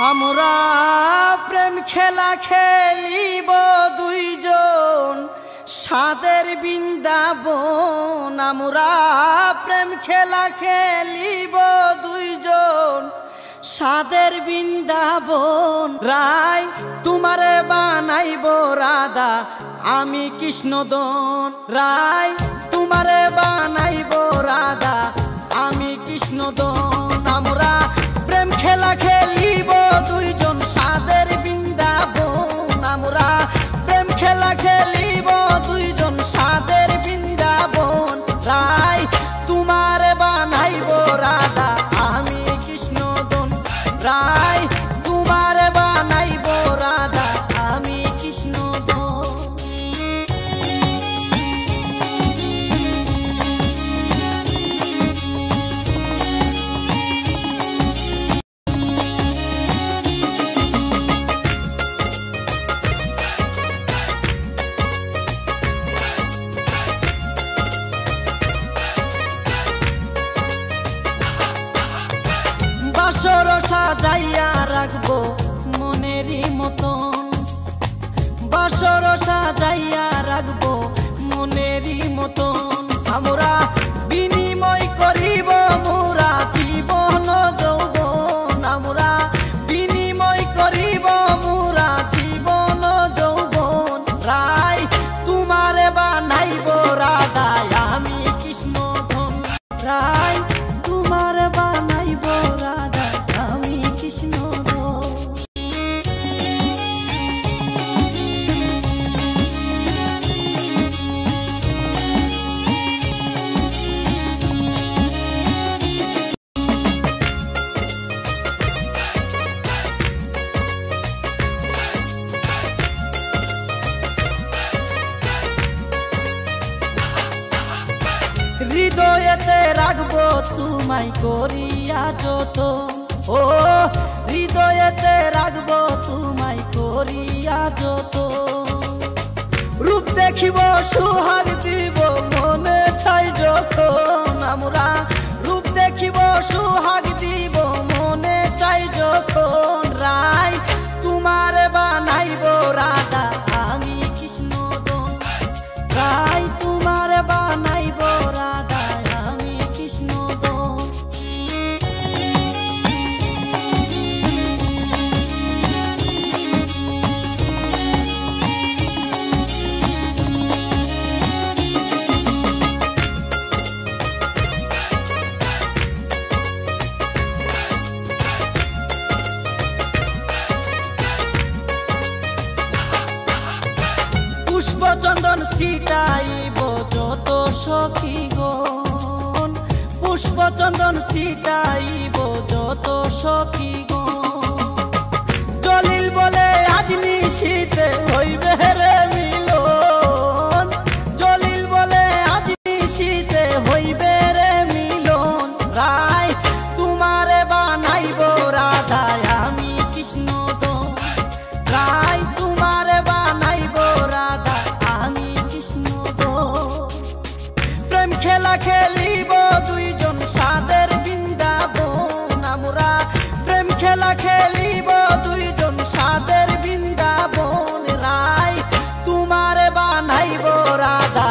আমরা প্রেম খেলা খেলিব দুইজন সাদের বৃন্দাবন। আমরা প্রেম খেলা খেলিব দুইজন সাদের বৃন্দাবন। রায় তোমারে বানাইব রাধা আমি কৃষ্ণদন। রায় তোমারে বানাইব রাধা আমি কৃষ্ণদন। আমরা প্রেম খেলা খেলিব দুইজন সাদের বৃন্দাবন। আমরা প্রেম খেলা খেলিব দুইজন সাদের বৃন্দাবন। রায় তোমারে বানাইব রাধা আমি কৃষ্ণদন। রায় তোমারে বানাইব রাধা আমি কৃষ্ণদন। বাসর সাজাইয়া রাখবো মনেরই মতন। বাসর সাজাইয়া রাখবো মনেরই মতন। আমরা বিনিময় করিব মোরা জীবন যৌবন। আমরা বিনিময় করিব মোরা জীবন যৌবন। রায় তোমারে বানাইব রাধা আমি কৃষ্ণধন। রায় তোমারে বানাইব রাধা আমি কৃষ্ণধন। হৃদয়েতে রাখবো তোমায় করিয়া যতন। ও হৃদয়েতে রাখবো তোমায় করিয়া যতন। রূপ দেখিব সুহাগ দিব মনে ছাই যখন। আমরা রূপ দেখিব সুহাগ দিব মনে চাই যখন। রায় তোমারে বানাইব রাধা আমি কৃষ্ণদন। রায় তোমারে বানাইব রাধা আমি কৃষ্ণদন। পুষ্পচন্দন ছিটাইব যত সখীগণ। পুষ্পচন্দন ছিটাইব যত সখীগণ। জলিল বলে আজ নিশীতে হইবে রে মিলন। জলিল বলে আজ নিশীতে হইবে রে মিলন। রায় তোমারে বানাইব রাধা আমি কৃষ্ণদন। রায় তোমারে বানাইব রাধা আমি কৃষ্ণদন। প্রেম খেলা খেলিব দুইজন সাদের বৃন্দাবন। আমরা প্রেম খেলা খেলিব দুইজন সাদের বৃন্দাবন। রায় তোমারে বানাইব রাধা